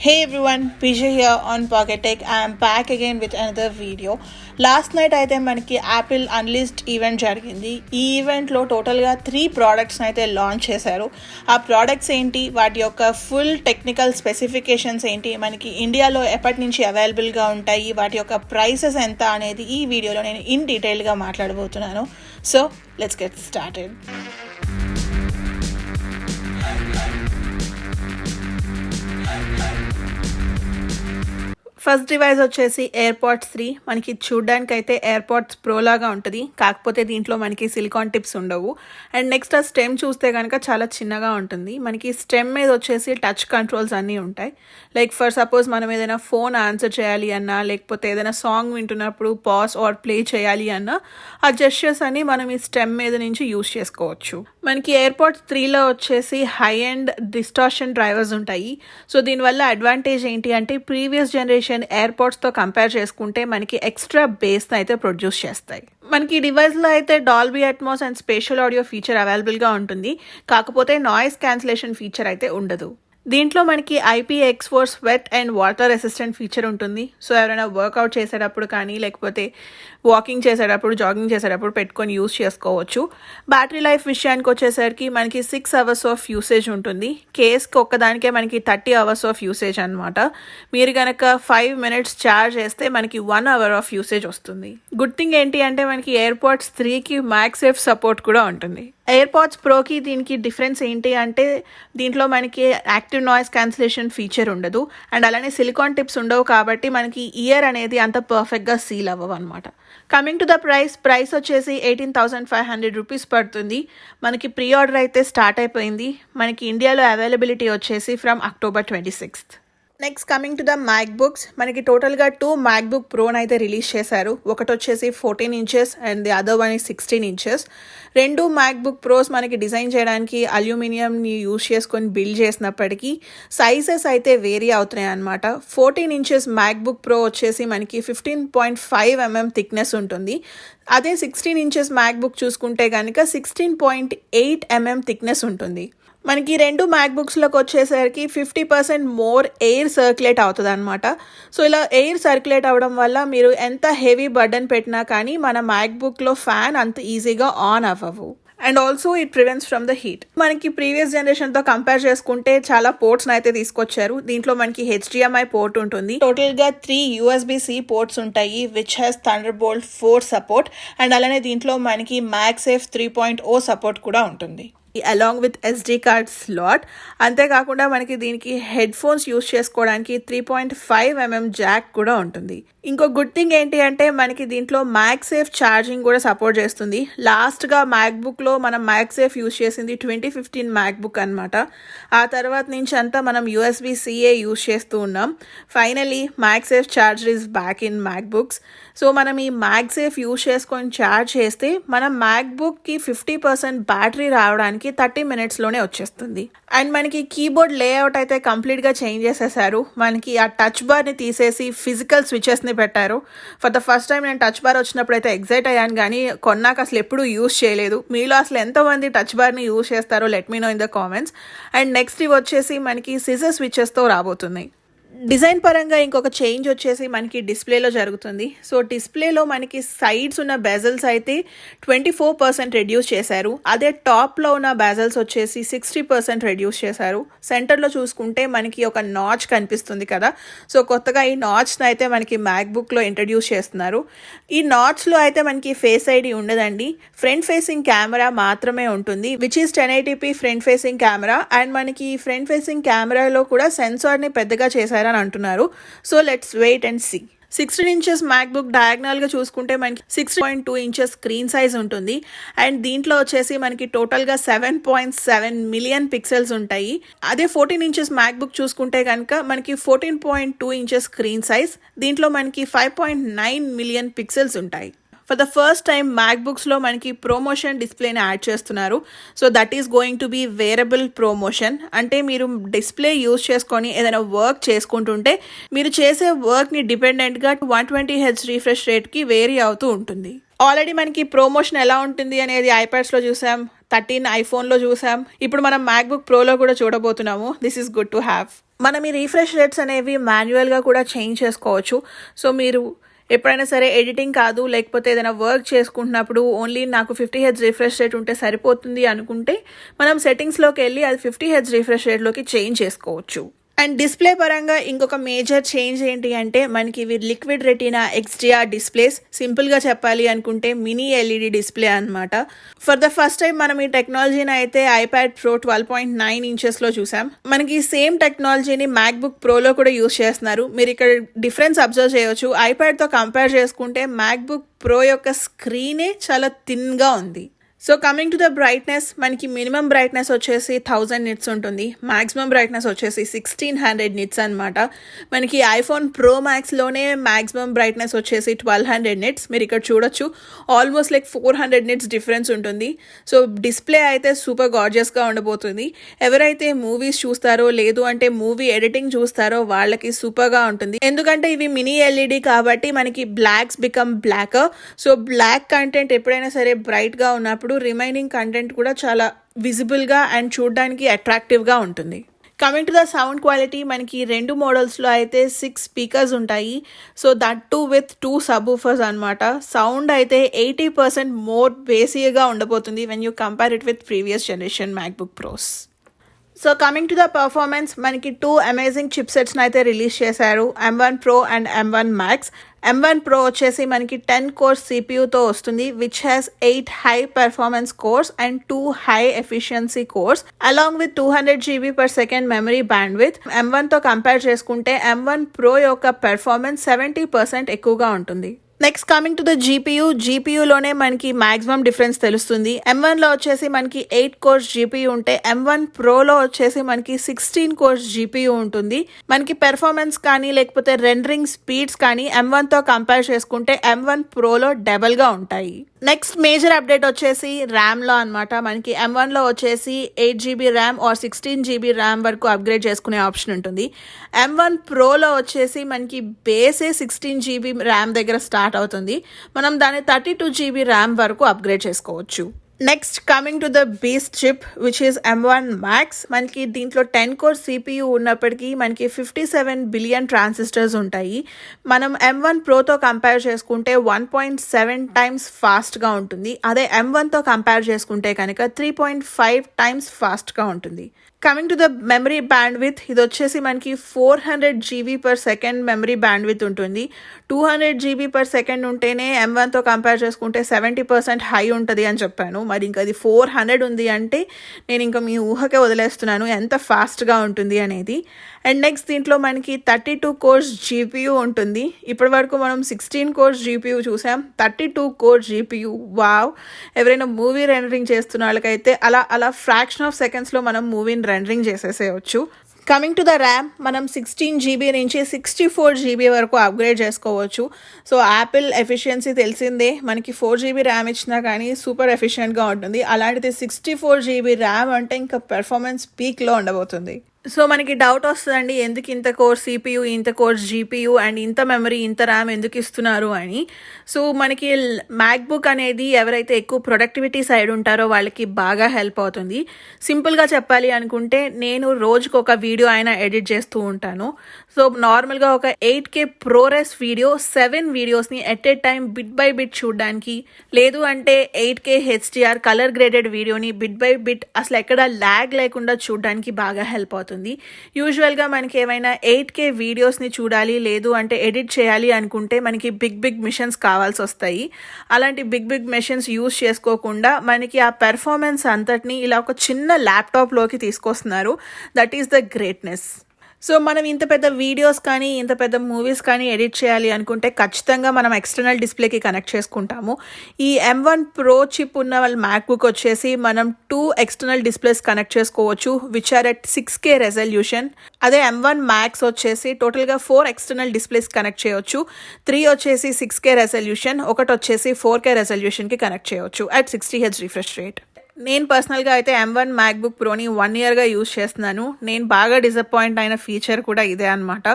Hey everyone, PJ here on Pocket Tech. I am back again with another video. Last night అయితే మనకి Apple అన్లిస్ట్ event జరిగింది. ఈ ఈవెంట్లో టోటల్గా 3 ప్రోడక్ట్స్ని అయితే లాంచ్ చేశారు. ఆ ప్రోడక్ట్స్ ఏంటి, వాటి యొక్క ఫుల్ టెక్నికల్ స్పెసిఫికేషన్స్ ఏంటి, మనకి ఇండియాలో ఎప్పటి నుంచి అవైలబుల్గా ఉంటాయి, వాటి యొక్క ప్రైసెస్ ఎంత అనేది ఈ వీడియోలో నేను ఇన్ డీటెయిల్గా మాట్లాడబోతున్నాను. So let's get started. First device వచ్చేసి ఎయిర్పాడ్స్ 3. మనకి చూడ్డానికి అయితే ఎయిర్పాడ్స్ ప్రో లాగా ఉంటుంది, కాకపోతే దీంట్లో మనకి సిలికాన్ టిప్స్ ఉండవు. అండ్ నెక్స్ట్ ఆ స్టెమ్ చూస్తే కనుక చాలా చిన్నగా ఉంటుంది. మనకి స్టెమ్ మీద వచ్చేసి టచ్ కంట్రోల్స్ అన్నీ ఉంటాయి. లైక్ ఫర్ సపోజ్ మనం ఏదైనా ఫోన్ ఆన్సర్ చేయాలి అన్నా, లేకపోతే ఏదైనా సాంగ్ వింటున్నప్పుడు పాజ్ ఆర్ ప్లే చేయాలి అన్నా ఆ జెస్చర్స్ అన్ని మనం ఈ స్టెమ్ మీద నుంచి యూస్ చేసుకోవచ్చు. మనకి ఎయిర్పాడ్స్ 3లో వచ్చేసి హై అండ్ డిస్టార్షన్ డ్రైవర్స్ ఉంటాయి. సో దీనివల్ల అడ్వాంటేజ్ ఏంటి అంటే ప్రీవియస్ జనరేషన్ ఎయిర్పాడ్స్తో కంపేర్ చేసుకుంటే మనకి ఎక్స్ట్రా బేస్ని అయితే ప్రొడ్యూస్ చేస్తాయి. మనకి ఈ డివైస్లో అయితే Dolby Atmos and spatial audio feature అవైలబుల్గా ఉంటుంది, కాకపోతే నాయిస్ క్యాన్సిలేషన్ ఫీచర్ అయితే ఉండదు. దీంట్లో మనకి IPX4 sweat and water resistant feature ఉంటుంది. సో ఎవరైనా వర్కౌట్ చేసేటప్పుడు కానీ, లేకపోతే వాకింగ్ చేసేటప్పుడు, జాగింగ్ చేసేటప్పుడు పెట్టుకొని యూస్ చేసుకోవచ్చు. బ్యాటరీ లైఫ్ విషయానికి వచ్చేసరికి మనకి 6 అవర్స్ ఆఫ్ యూసేజ్ ఉంటుంది. కేస్కి ఒక్కదానికే మనకి 30 అవర్స్ ఆఫ్ యూసేజ్ అనమాట. మీరు కనుక 5 minutes ఛార్జ్ చేస్తే మనకి 1 hour ఆఫ్ యూసేజ్ వస్తుంది. గుడ్ థింగ్ ఏంటి అంటే మనకి ఎయిర్పాడ్స్ 3కి మ్యాగ్సేఫ్ సపోర్ట్ కూడా ఉంటుంది. ఎయిర్పాడ్స్ ప్రోకి దీనికి డిఫరెన్స్ ఏంటి అంటే దీంట్లో మనకి యాక్టివ్ నాయిస్ క్యాన్సిలేషన్ ఫీచర్ ఉండదు, అండ్ అలానే సిలికాన్ టిప్స్ ఉండవు, కాబట్టి మనకి ఇయర్ అనేది అంత పర్ఫెక్ట్గా సీల్ అవ్వవు అనమాట. కమింగ్ టు ద ప్రైస్ వచ్చేసి 18,500 రూపీస్ పడుతుంది. మనకి ప్రీ ఆర్డర్ అయితే స్టార్ట్ అయిపోయింది. మనకి ఇండియాలో అవైలబిలిటీ వచ్చేసి from October 26th. Next coming to the MacBooks, మనకి టోటల్గా 2 మ్యాక్బుక్ ప్రోని అయితే రిలీజ్ చేశారు. ఒకటి వచ్చేసి 14 inches and the other one 16 inches. 2 MacBook Pros మనకి డిజైన్ చేయడానికి అల్యూమినియంని యూజ్ చేసుకొని బిల్డ్ చేసినప్పటికీ సైజెస్ అయితే వేరీ అవుతున్నాయి అనమాట. 14 inches మ్యాక్బుక్ ప్రో వచ్చేసి మనకి 15.5 mm థిక్నెస్ ఉంటుంది. అదే 16 inches మ్యాక్బుక్ చూసుకుంటే కనుక 16.8 mm థిక్నెస్ ఉంటుంది. మనకి 2 మ్యాక్బుక్స్లోకి వచ్చేసరికి 50% మోర్ ఎయిర్ సర్క్యులేట్ అవుతుంది అనమాట. సో ఇలా ఎయిర్ సర్క్యులేట్ అవ్వడం వల్ల మీరు ఎంత హెవీ బర్డన్ పెట్టినా కానీ మన మ్యాక్బుక్లో ఫ్యాన్ అంత ఈజీగా ఆన్ అవ్వవు. And also it prevents from the heat. మనకి ప్రీవియస్ జనరేషన్తో కంపేర్ చేసుకుంటే చాలా పోర్ట్స్ని అయితే తీసుకొచ్చారు. దీంట్లో మనకి HDMI పోర్ట్ ఉంటుంది. టోటల్గా 3 USB-C పోర్ట్స్ ఉంటాయి, which has thunderbolt 4 support. And అలానే దీంట్లో మనకి మ్యాగ్సేఫ్ 3.0 సపోర్ట్ కూడా ఉంటుంది, along with SD card slot. అంతేకాకుండా మనకి దీనికి హెడ్ ఫోన్స్ యూస్ చేసుకోవడానికి 3.5 mm జాక్ కూడా ఉంటుంది. ఇంకో గుడ్ థింగ్ ఏంటి అంటే మనకి దీంట్లో మ్యాగ్సేఫ్ ఛార్జింగ్ కూడా సపోర్ట్ చేస్తుంది. లాస్ట్గా మ్యాక్బుక్లో మనం మ్యాగ్సేఫ్ యూస్ చేసింది 2015 మ్యాక్బుక్ అనమాట. ఆ తర్వాత నుంచి అంతా మనం USB-C యూస్ చేస్తూ ఉన్నాం. Finally MagSafe charger is back in MacBooks. So మనం ఈ మ్యాగ్సేఫ్ యూస్ చేసుకొని ఛార్జ్ చేస్తే మనం మ్యాక్బుక్కి 50% బ్యాటరీ రావడానికి 30 minutesలోనే వచ్చేస్తుంది. అండ్ మనకి కీబోర్డ్ లేఅవుట్ అయితే కంప్లీట్గా చేంజ్ చేసేసారు. మనకి ఆ టచ్ బార్ని తీసేసి ఫిజికల్ స్విచెస్ని పెట్టారు. ఫర్ ద ఫస్ట్ టైం నేను టచ్ బార్ వచ్చినప్పుడు అయితే ఎగ్జైట్ అయ్యాను, కానీ కొన్నాక అసలు ఎప్పుడూ యూస్ చేయలేదు. మీలో అసలు ఎంతోమంది టచ్ బార్ని యూస్ చేస్తారో let me know in the comments. And next ఇవి వచ్చేసి మనకి సిజర్ స్విచెస్తో రాబోతున్నాయి. డిజైన్ పరంగా ఇంకొక చేంజ్ వచ్చేసి మనకి డిస్ప్లేలో జరుగుతుంది. సో డిస్ప్లేలో మనకి సైడ్స్ ఉన్న బెజల్స్ అయితే 24% రెడ్యూస్ చేశారు. అదే టాప్లో ఉన్న బెజల్స్ వచ్చేసి 60% రెడ్యూస్ చేశారు. సెంటర్లో చూసుకుంటే మనకి ఒక నాచ్ కనిపిస్తుంది కదా. సో కొత్తగా ఈ నాచ్ని అయితే మనకి మ్యాక్బుక్లో ఇంట్రడ్యూస్ చేస్తున్నారు. ఈ నాచ్లో అయితే మనకి ఫేస్ ఐడి ఉండదండి, ఫ్రంట్ ఫేసింగ్ కెమెరా మాత్రమే ఉంటుంది, which is 1080p front facing camera. And మనకి ఫ్రంట్ ఫేసింగ్ కెమెరాలో కూడా సెన్సార్ని పెద్దగా చేశారు అని అంటున్నారు. So let's wait and see. 16 inches MacBook డయాగ్నల్గా చూసుకుంటే మనకి 6.2 inches స్క్రీన్ సైజ్ ఉంటుంది. అండ్ దీంట్లో వచ్చేసి మనకి టోటల్గా 7.7 million పిక్సెల్స్ ఉంటాయి. అదే 14 inches మ్యాక్బుక్ చూసుకుంటే కనుక మనకి 14.2 inches స్క్రీన్ సైజ్, దీంట్లో మనకి 5.9 million పిక్సెల్స్ ఉంటాయి. ఫర్ ద ఫస్ట్ టైం మ్యాక్బుక్స్లో మనకి ప్రోమోషన్ డిస్ప్లేని యాడ్ చేస్తున్నారు. So that is going to be variable ProMotion. అంటే మీరు డిస్ప్లే యూజ్ చేసుకొని ఏదైనా వర్క్ చేసుకుంటుంటే మీరు చేసే వర్క్ని డిపెండెంట్గా 120Hz రిఫ్రెష్ రేట్కి వేరీ అవుతూ ఉంటుంది. ఆల్రెడీ మనకి ప్రోమోషన్ ఎలా ఉంటుంది అనేది ఐప్యాడ్స్లో చూసాం, 13 ఐఫోన్లో చూసాం, ఇప్పుడు మనం మ్యాక్బుక్ ప్రోలో కూడా చూడబోతున్నాము. This is good to have. మనం ఈ రీఫ్రెష్ రేట్స్ అనేవి మాన్యువల్గా కూడా చేంజ్ చేసుకోవచ్చు. సో మీరు ఎప్పుడైనా సరే ఎడిటింగ్ కాదు, లేకపోతే ఏదైనా వర్క్ చేసుకుంటున్నప్పుడు ఓన్లీ నాకు 50 హెర్ట్జ్ రిఫ్రెష్ రేట్ ఉంటే సరిపోతుంది అనుకుంటే మనం సెట్టింగ్స్లోకి వెళ్ళి అది 50 హెర్ట్జ్ రిఫ్రెష్ రేట్లోకి చేంజ్ చేసుకోవచ్చు. అండ్ డిస్ప్లే పరంగా ఇంకొక మేజర్ చేంజ్ ఏంటి అంటే మనకి ఇవి లిక్విడ్ రెటీనా XDR డిస్ప్లేస్. సింపుల్గా చెప్పాలి అనుకుంటే మినీ LED డిస్ప్లే అనమాట. ఫర్ ద ఫస్ట్ టైం మనం ఈ టెక్నాలజీని అయితే iPad Pro 12.9 ఇంచెస్లో చూసాం. మనకి సేమ్ టెక్నాలజీని MacBook Proలో కూడా యూస్ చేస్తున్నారు. మీరు ఇక్కడ డిఫరెన్స్ అబ్జర్వ్ చేయవచ్చు. iPadతో కంపేర్ చేసుకుంటే MacBook Pro యొక్క స్క్రీనే చాలా థిన్గా ఉంది. So coming to the brightness, మనకి మినిమం బ్రైట్నెస్ వచ్చేసి 1000 నిట్స్ ఉంటుంది, మ్యాక్సిమం బ్రైట్నెస్ వచ్చేసి 1600 నిట్స్ అనమాట. మనకి iPhone Pro Maxలోనే మ్యాక్సిమం బ్రైట్నెస్ వచ్చేసి 1200 నిట్స్. మీరు ఇక్కడ చూడొచ్చు ఆల్మోస్ట్ లైక్ 400 నిట్స్ డిఫరెన్స్ ఉంటుంది. సో డిస్ప్లే అయితే సూపర్ గార్జియస్గా ఉండబోతుంది. ఎవరైతే మూవీస్ చూస్తారో లేదు అంటే మూవీ ఎడిటింగ్ చూస్తారో వాళ్ళకి సూపర్గా ఉంటుంది. ఎందుకంటే ఇవి మినీ LED కాబట్టి మనకి blacks become blacker. So black content ఎప్పుడైనా సరే బ్రైట్గా ఉన్నప్పుడు రిమైనింగ్ కంటెంట్ కూడా చాలా విజిబుల్గా అండ్ చూడడానికి అట్రాక్టివ్గా ఉంటుంది. Coming to the sound quality, మనకి 2 మోడల్స్లో అయితే 6 స్పీకర్స్ ఉంటాయి. సో దట్ టు విత్ 2 సబ్‌వూఫర్స్ అనమాట. సౌండ్ అయితే 80% మోర్ బేసిక్గా ఉండబోతుంది when you compare it with previous generation MacBook Pros. So coming to the performance, మనకి 2 అమేజింగ్ చిప్ సెట్స్ని అయితే రిలీజ్ చేశారు, M1 Pro and M1 Max. M1 Pro వచ్చేసి మనకి 10 కోర్స్ CPUతో వస్తుంది, which has 8 high performance cores and 2 high efficiency cores along with 200 GB/s memory bandwidth. M1తో compare చేసుకుంటే M1 Pro యొక్క పెర్ఫార్మెన్స్ 70% ఎక్కువగా ఉంటుంది. నెక్స్ట్ కమింగ్ టు ద జీపీయూలోనే మనకి మ్యాక్సిమం డిఫరెన్స్ తెలుస్తుంది. M1లో వచ్చేసి మనకి 8 కోర్స్ జీపీయూ ఉంటే M1 Proలో వచ్చేసి మనకి 16 కోర్స్ జీపీయూ ఉంటుంది. మనకి పెర్ఫార్మెన్స్ కానీ లేకపోతే రెండరింగ్ స్పీడ్స్ కానీ M1తో కంపేర్ చేసుకుంటే M1 Proలో డబల్గా ఉంటాయి. నెక్స్ట్ మేజర్ అప్డేట్ వచ్చేసి ర్యామ్లో అనమాట. మనకి M1లో వచ్చేసి 8 GB RAM or 16 GB RAM వరకు అప్గ్రేడ్ చేసుకునే ఆప్షన్ ఉంటుంది. M1 Proలో వచ్చేసి మనకి బేసే 16 GB ర్యామ్ దగ్గర స్టార్ట్ అవుతుంది. మనం దాన్ని 32 GB ర్యామ్ వరకు అప్గ్రేడ్ చేసుకోవచ్చు. Next coming to the beast chip which is M1 Max. మనకి దీంట్లో 10 కోర్ CPU ఉన్నప్పటికీ మనకి 57 బిలియన్ ట్రాన్సిస్టర్స్ ఉంటాయి. మనం M1 Proతో కంపేర్ చేసుకుంటే 1.7 టైమ్స్ ఫాస్ట్గా ఉంటుంది. అదే M1తో కంపేర్ చేసుకుంటే కనుక 3.5 టైమ్స్ ఫాస్ట్గా ఉంటుంది. Coming to the memory bandwidth, ఇది వచ్చేసి మనకి 400 GB/s మెమరీ బ్యాండ్విత్ ఉంటుంది. 200 GB/s ఉంటేనే M1తో కంపేర్ చేసుకుంటే 70% హై ఉంటుంది అని చెప్పాను. మరి ఇంకా అది 400 ఉంది అంటే నేను ఇంకా మీ ఊహకే వదిలేస్తున్నాను ఎంత ఫాస్ట్గా ఉంటుంది అనేది. అండ్ నెక్స్ట్ దీంట్లో మనకి 32 కోర్స్ GPU ఉంటుంది. ఇప్పటి వరకు మనం 16 కోర్స్ GPU చూసాం, 32 కోర్స్ GPU. వావ్! ఎవరైనా మూవీ రెండరింగ్ చేస్తున్న వాళ్ళకైతే అలా ఫ్రాక్షన్ ఆఫ్ సెకండ్స్లో మనం మూవీని రెండరింగ్ చేసేసేయచ్చు. కమింగ్ టు ద ర్యామ్, మనం 16 GB నుంచి 64 GB వరకు అప్గ్రేడ్ చేసుకోవచ్చు. సో యాపిల్ ఎఫిషియన్సీ తెలిసిందే, మనకి 4 GB ర్యామ్ ఇచ్చినా కానీ సూపర్ ఎఫిషియెంట్గా ఉంటుంది. అలాంటిది 64 GB ర్యామ్ అంటే ఇంకా పెర్ఫార్మెన్స్ పీక్లో ఉండబోతుంది. సో మనకి డౌట్ వస్తుందండి, ఎందుకు ఇంత కోర్స్ CPU, ఇంత కోర్స్ GPU అండ్ ఇంత మెమరీ, ఇంత ర్యామ్ ఎందుకు ఇస్తున్నారు అని. సో మనకి MacBook అనేది ఎవరైతే ఎక్కువ ప్రొడక్టివిటీ సైడ్ ఉంటారో వాళ్ళకి బాగా హెల్ప్ అవుతుంది. సింపుల్గా చెప్పాలి అనుకుంటే నేను రోజుకు ఒక వీడియో అయినా ఎడిట్ చేస్తూ ఉంటాను. సో నార్మల్గా ఒక 8K ProRes వీడియో 7 వీడియోస్ని at a time bit by bit చూడడానికి, లేదు అంటే 8K HDR కలర్ గ్రేడెడ్ వీడియోని బిట్ బై బిట్ అసలు ఎక్కడ ల్యాగ్ లేకుండా చూడడానికి బాగా హెల్ప్ అవుతుంది. యూజువల్గా మనకి ఏమైనా 8K వీడియోస్ని చూడాలి లేదు అంటే ఎడిట్ చేయాలి అనుకుంటే మనకి బిగ్ మిషన్స్ కావాల్సి వస్తాయి. అలాంటి బిగ్ మిషన్స్ యూజ్ చేసుకోకుండా మనకి ఆ పెర్ఫార్మెన్స్ అంతటిని ఇలా ఒక చిన్న ల్యాప్టాప్లోకి తీసుకొస్తున్నారు. That is the greatness. So మనం ఇంత పెద్ద వీడియోస్ కానీ ఇంత పెద్ద మూవీస్ కానీ ఎడిట్ చేయాలి అనుకుంటే ఖచ్చితంగా మనం ఎక్స్టర్నల్ డిస్ప్లేకి కనెక్ట్ చేసుకుంటాము. ఈ M1 Pro చిప్ ఉన్న వాళ్ళ MacBook వచ్చేసి మనం 2 ఎక్స్టర్నల్ డిస్ప్లేస్ కనెక్ట్ చేసుకోవచ్చు which are at 6K resolution. అదే M1 Max వచ్చేసి టోటల్గా 4 ఎక్స్టర్నల్ డిస్ప్లేస్ కనెక్ట్ చేయవచ్చు. 3 వచ్చేసి 6K రెజల్యూషన్, ఒకటి వచ్చేసి 4K రెజల్యూషన్కి కనెక్ట్ చేయవచ్చు అట్ 60 Hz రిఫ్రెష్ రేట్. నేను పర్సనల్గా అయితే M1 MacBook Proని 1 ఇయర్గా యూజ్ చేస్తున్నాను. నేను బాగా డిసప్పాయింట్ అయిన ఫీచర్ కూడా ఇదే అనమాట.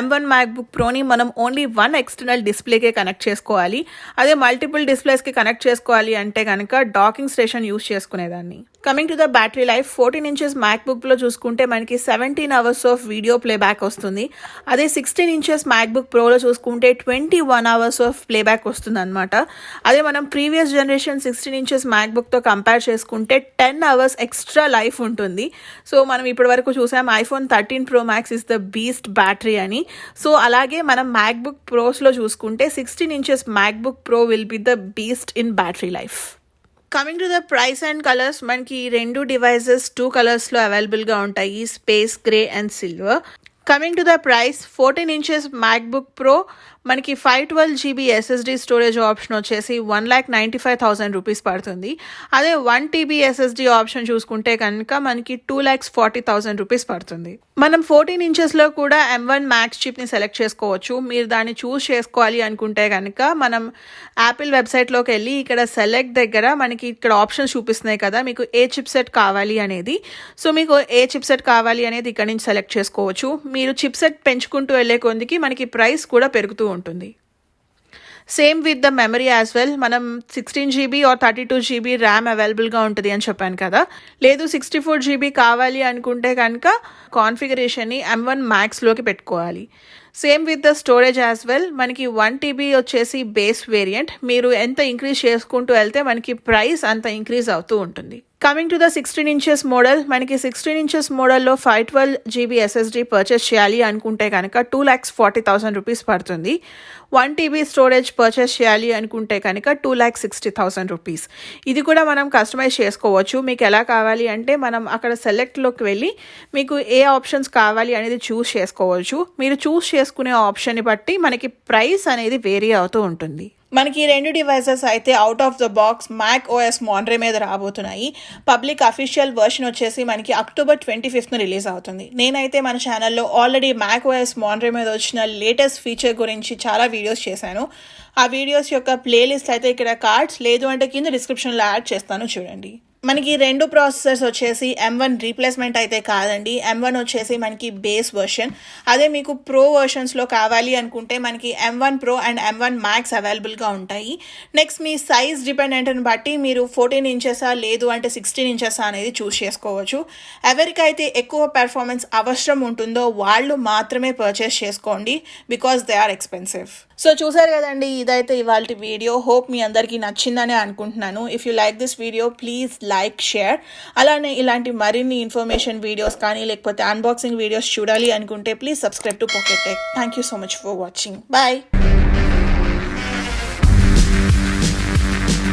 M1 MacBook Proని మనం ఓన్లీ 1 ఎక్స్టర్నల్ డిస్ప్లేకే కనెక్ట్ చేసుకోవాలి. అదే మల్టిపుల్ డిస్ప్లేస్కి కనెక్ట్ చేసుకోవాలి అంటే కనుక డాకింగ్ స్టేషన్ యూజ్ చేసుకునేదాన్ని. Coming to the battery life 14 inches మ్యాక్బుక్లో చూసుకుంటే మనకి 17 అవర్స్ ఆఫ్ వీడియో ప్లేబ్యాక్ వస్తుంది. అదే 16 ఇంచెస్ మ్యాక్బుక్ ప్రోలో చూసుకుంటే 21 అవర్స్ ఆఫ్ ప్లేబ్యాక్ వస్తుంది అనమాట. అదే మనం ప్రీవియస్ జనరేషన్ 16 ఇంచెస్ మ్యాక్బుక్తో కంపేర్ చేసుకుంటే 10 అవర్స్ ఎక్స్ట్రా లైఫ్ ఉంటుంది. సో మనం ఇప్పటి వరకు చూసాం iPhone 13 Pro Max is the beast battery అని. సో అలాగే మనం మ్యాక్బుక్ ప్రోస్లో చూసుకుంటే 16 inches MacBook pro will be the beast in battery life. Coming to the price and colours, మనకి 2 డివైజెస్ 2 కలర్స్లో అవైలబుల్గా ఉంటాయి, space grey and silver. Coming to the price, 14 inches MacBook pro మనకి 512GB SSD storage option వచ్చేసి 1,95,000 rupees పడుతుంది. అదే 1TB SSD option చూసుకుంటే కనుక మనకి 2,40,000 రూపీస్ పడుతుంది. మనం 14 ఇంచెస్లో కూడా M1 Max చిప్ని సెలెక్ట్ చేసుకోవచ్చు. మీరు దాన్ని చూస్ చేసుకోవాలి అనుకుంటే కనుక మనం యాపిల్ వెబ్సైట్లోకి వెళ్ళి ఇక్కడ సెలెక్ట్ దగ్గర మనకి ఇక్కడ ఆప్షన్స్ చూపిస్తున్నాయి కదా, మీకు ఏ చిప్ సెట్ కావాలి అనేది. సో మీకు ఏ చిప్ సెట్ కావాలి అనేది ఇక్కడ నుంచి సెలెక్ట్ చేసుకోవచ్చు. మీరు చిప్ సెట్ పెంచుకుంటూ వెళ్ళే కొద్దికి మనకి ప్రైస్ కూడా పెరుగుతూ ఉంటుంది. Same with the memory as well, మనం 16GB ఆర్ 32GB ర్యామ్ అవైలబుల్గా ఉంటుంది అని చెప్పాను కదా. లేదు 64GB కావాలి అనుకుంటే కనుక కాన్ఫిగరేషన్ని M1 Maxలోకి పెట్టుకోవాలి. Same with the storage as well, మనకి 1TB వచ్చేసి బేస్ వేరియంట్. మీరు ఎంత ఇంక్రీజ్ చేసుకుంటూ వెళ్తే మనకి ప్రైస్ అంత ఇంక్రీజ్ అవుతూ ఉంటుంది. Coming to the 16 inches model, మనకి 16 ఇంచెస్ మోడల్లో 512GB SSD పర్చేస్ చేయాలి అనుకుంటే కనుక 2,40,000 రూపీస్ పడుతుంది. 1TB స్టోరేజ్ పర్చేస్ చేయాలి అనుకుంటే కనుక 2,60,000 రూపీస్. ఇది కూడా మనం కస్టమైజ్ చేసుకోవచ్చు. మీకు ఎలా కావాలి అంటే మనం అక్కడ సెలెక్ట్లోకి వెళ్ళి మీకు ఏ ఆప్షన్స్ కావాలి అనేది చూస్ చేసుకోవచ్చు. మీరు చూస్ చేసుకునే ఆప్షన్ని బట్టి మనకి ప్రైస్ అనేది వేరీ అవుతూ ఉంటుంది. మనకి 2 డివైజెస్ అయితే out of the box Mac OS Monterey మీద రాబోతున్నాయి. పబ్లిక్ అఫీషియల్ వర్షన్ వచ్చేసి మనకి October 25th రిలీజ్ అవుతుంది. నేనైతే మన ఛానల్లో ఆల్రెడీ మ్యాక్ OS Monterey మీద వచ్చిన లేటెస్ట్ ఫీచర్ గురించి చాలా వీడియోస్ చేశాను. ఆ వీడియోస్ యొక్క ప్లేలిస్ట్ అయితే ఇక్కడ కార్డ్స్ లేదు అంటే కింద డిస్క్రిప్షన్లో యాడ్ చేస్తాను, చూడండి. మనకి 2 ప్రాసెసర్స్ వచ్చేసి M1 రీప్లేస్మెంట్ అయితే కాదండి. M1 వచ్చేసి మనకి బేస్ వర్షన్. అదే మీకు ప్రో వర్షన్స్లో కావాలి అనుకుంటే మనకి M1 Pro and M1 Max అవైలబుల్గా ఉంటాయి. నెక్స్ట్ మీ సైజ్ డిపెండెంట్ని బట్టి మీరు 14 ఇంచెసా లేదు అంటే 16 ఇంచెసా అనేది చూస్ చేసుకోవచ్చు. ఎవరికైతే ఎక్కువ పెర్ఫార్మెన్స్ అవసరం ఉంటుందో వాళ్ళు మాత్రమే పర్చేస్ చేసుకోండి, because they are expensive. So చూసారు కదండి, ఇదైతే ఇవాళ వీడియో. హోప్ మీ అందరికీ నచ్చిందని అనుకుంటున్నాను. If you like this video please like, share. అలానే ఇలాంటి మరిన్ని ఇన్ఫర్మేషన్ వీడియోస్ కానీ లేకపోతే అన్బాక్సింగ్ వీడియోస్ చూడాలి అనుకుంటే please subscribe to Pocket Tech. Thank you so much for watching. Bye.